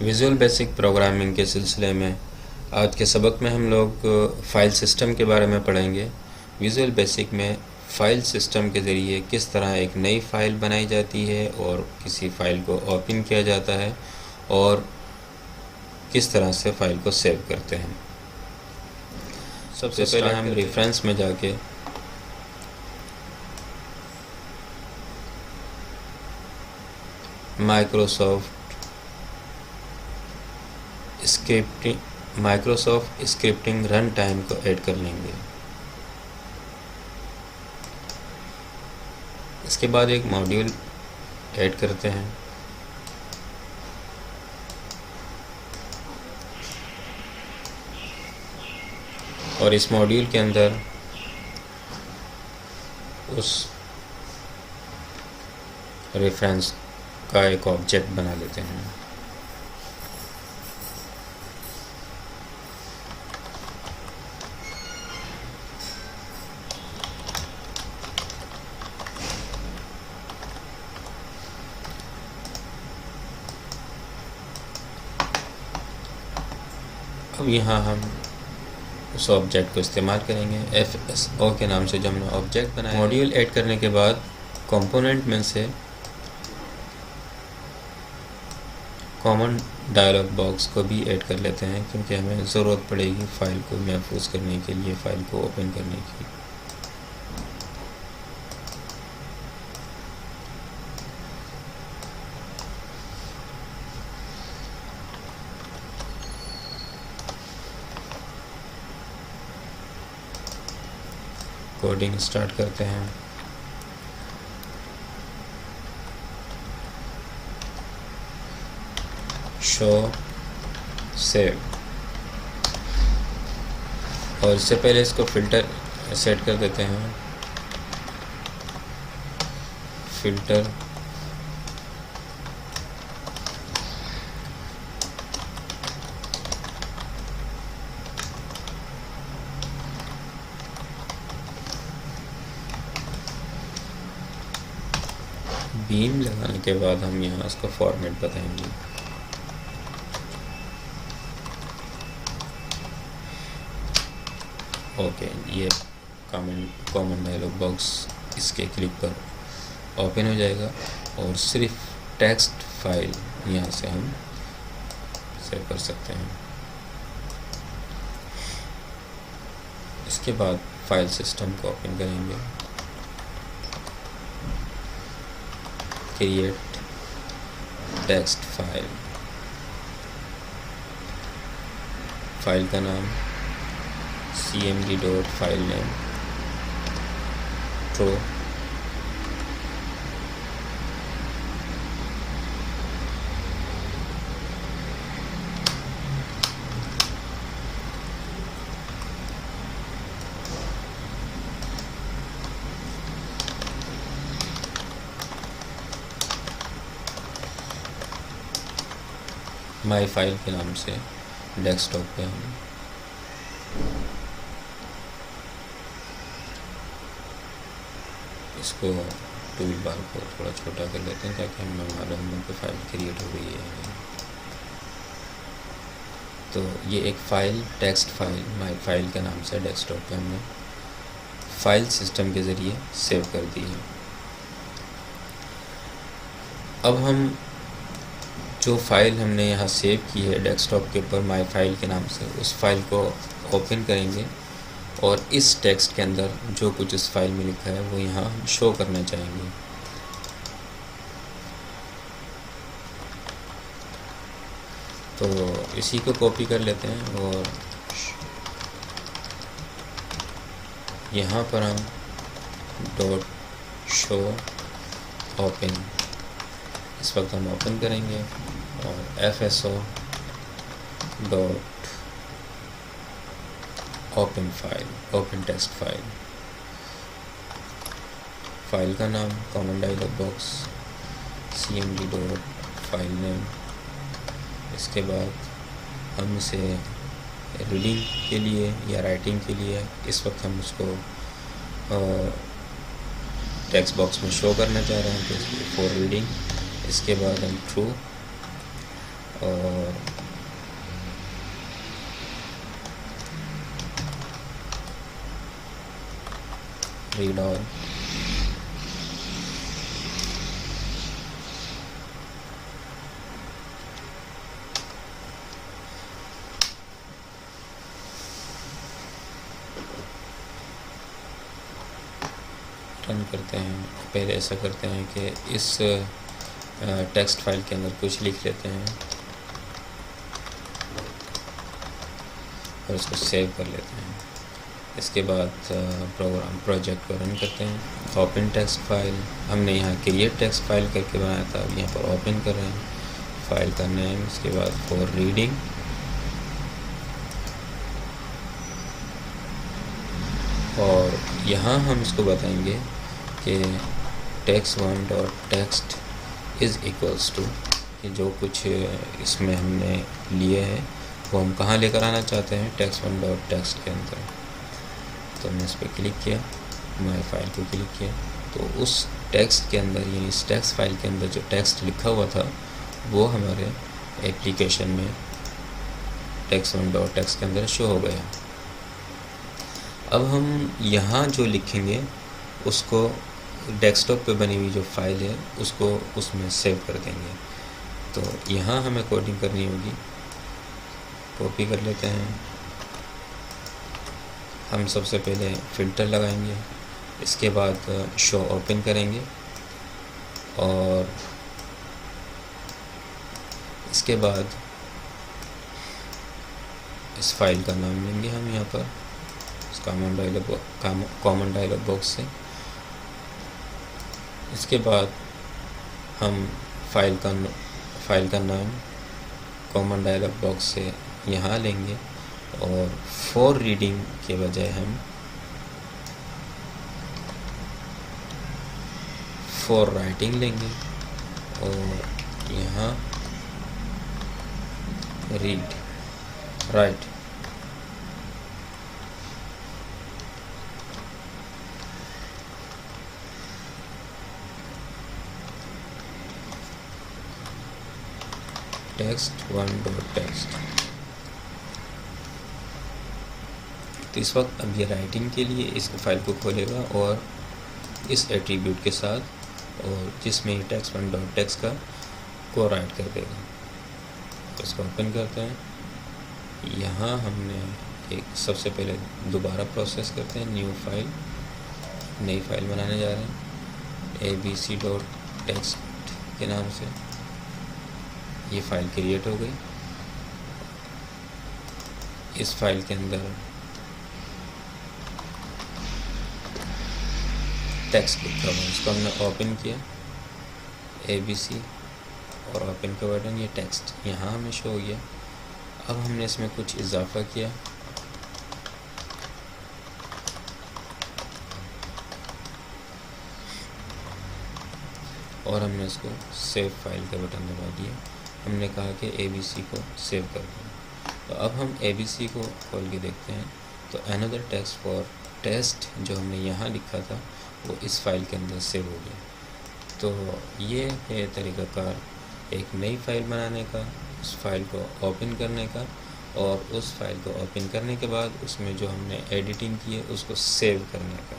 Visual basic programming के सिलसिले में आज के सबक में हम लोग फ़ाइल सिस्टम के बारे में पढ़ेंगे। विजुअल बेसिक में फ़ाइल सिस्टम के ज़रिए किस तरह एक नई फ़ाइल बनाई जाती है और किसी फ़ाइल को ओपन किया जाता है और किस तरह से फ़ाइल को सेव करते हैं। सबसे पहले हम रेफरेंस में जाके माइक्रोसॉफ्ट स्क्रिप्टिंग रन टाइम को ऐड कर लेंगे। इसके बाद एक मॉड्यूल ऐड करते हैं। और इस मॉड्यूल के अंदर उस रेफरेंस का एक ऑब्जेक्ट बना लेते हैं। अब यहाँ हम उस ऑब्जेक्ट को इस्तेमाल करेंगे। FSO के नाम से जो हमने ऑब्जेक्ट बनाया। मॉड्यूल ऐड करने के बाद कंपोनेंट में से कॉमन डायलॉग बॉक्स को भी ऐड कर लेते हैं, क्योंकि हमें ज़रूरत पड़ेगी फ़ाइल को महफूज करने के लिए, फ़ाइल को ओपन करने की। कोडिंग स्टार्ट करते हैं। शो सेव, और इससे पहले इसको फ़िल्टर सेट कर देते हैं। फ़िल्टर बीम लगाने के बाद हम यहाँ इसको फॉर्मेट बताएंगे। ओके, ये कॉमन डायलॉग बॉक्स इसके क्लिक पर ओपन हो जाएगा और सिर्फ टेक्स्ट फाइल यहाँ से हम सेव कर सकते हैं। इसके बाद फाइल सिस्टम को ओपन करेंगे। क्रिएट टेक्स्ट फाइल, फाइल का नाम cmd.filename ट्रू, माई फाइल के नाम से डेस्कटॉप पे हम इसको टूल बार को थोड़ा छोटा कर लेते हैं, ताकि हमें मालूम हो कि फ़ाइल क्रिएट हो गई है। तो ये एक file, text file, my file के नाम से डेस्कटॉप पे हमने फाइल सिस्टम के ज़रिए सेव कर दी है। अब हम जो फ़ाइल हमने यहाँ सेव की है डेस्कटॉप के ऊपर माई फाइल के नाम से, उस फाइल को ओपन करेंगे और इस टेक्स्ट के अंदर जो कुछ इस फाइल में लिखा है वो यहाँ शो करना चाहेंगे। तो इसी को कॉपी कर लेते हैं और यहाँ पर हम डॉट शो ओपन, इस वक्त हम ओपन करेंगे और FSO dot open file, open text file, file का नाम कॉमन डायलॉग बॉक्स cmd.filename। इसके बाद हम इसे रीडिंग के लिए या राइटिंग के लिए इस वक्त हम उसको टेक्स्ट बॉक्स में शो करना चाह रहे हैं, तो फॉर रीडिंग। इसके बाद हम ट्रू और रीड ऑल। रन करते हैं। पहले ऐसा करते हैं कि इस टेक्स्ट फाइल के अंदर कुछ लिख लेते हैं और इसको सेव कर लेते हैं। इसके बाद प्रोजेक्ट को रन करते हैं। ओपन टेक्स्ट फाइल, हमने यहाँ क्रिएट टेक्स्ट फाइल करके बनाया था, अब यहाँ पर ओपन कर रहे हैं। फाइल का नेम, इसके बाद फॉर रीडिंग, और यहाँ हम इसको बताएंगे कि text1.text इज़ इक्वल्स टू, कि जो कुछ इसमें हमने लिए हैं वो हम कहाँ लेकर आना चाहते हैं, text1.text के अंदर। तो हमने इस पर क्लिक किया, माई फाइल को क्लिक किया, तो उस टेक्स्ट के अंदर, यानी इस टेक्स्ट फाइल के अंदर जो टेक्स्ट लिखा हुआ था वो हमारे एप्लीकेशन में text1.text के अंदर शो हो गया। अब हम यहाँ जो लिखेंगे उसको डेस्कटॉप पे बनी हुई जो फाइल है उसको उसमें सेव कर देंगे। तो यहाँ हमें कोडिंग करनी होगी। कॉपी कर लेते हैं। हम सबसे पहले फ़िल्टर लगाएंगे, इसके बाद शो ओपन करेंगे और इसके बाद इस फाइल का नाम लेंगे हम यहाँ पर कॉमन डायलॉग बॉक्स से। इसके बाद हम फाइल का नाम कॉमन डायलॉग बॉक्स से यहाँ लेंगे और फॉर रीडिंग के बजाय हम फॉर राइटिंग लेंगे और यहाँ राइट। text1.text। तो इस वक्त अब ये राइटिंग के लिए इस फाइल को खोलेगा और इस एट्रीब्यूट के साथ, और जिसमें text1.text का को राइट कर देगा। तो इसको ओपन करते हैं। यहाँ हमने एक सबसे पहले दोबारा प्रोसेस करते हैं, नई फाइल बनाने जा रहे हैं abc.text के नाम से। ये फाइल क्रिएट हो गई। इस फाइल के अंदर टेक्स्ट लिखा हुआ है, इसको हमने ओपन किया ABC और ओपन के बटन, ये टेक्स्ट यहाँ हमें शो हो गया। अब हमने इसमें कुछ इजाफा किया, और हमने इसको सेव फाइल का बटन दबा दिया। हमने कहा कि ABC को सेव कर दें। तो अब हम ABC को खोल के देखते हैं, तो अनदर टेक्स्ट फॉर टेस्ट जो हमने यहाँ लिखा था वो इस फाइल के अंदर सेव हो गया। तो ये है तरीक़ाकार एक नई फाइल बनाने का, उस फाइल को ओपन करने का, और उस फाइल को ओपन करने के बाद उसमें जो हमने एडिटिंग की है उसको सेव करने का।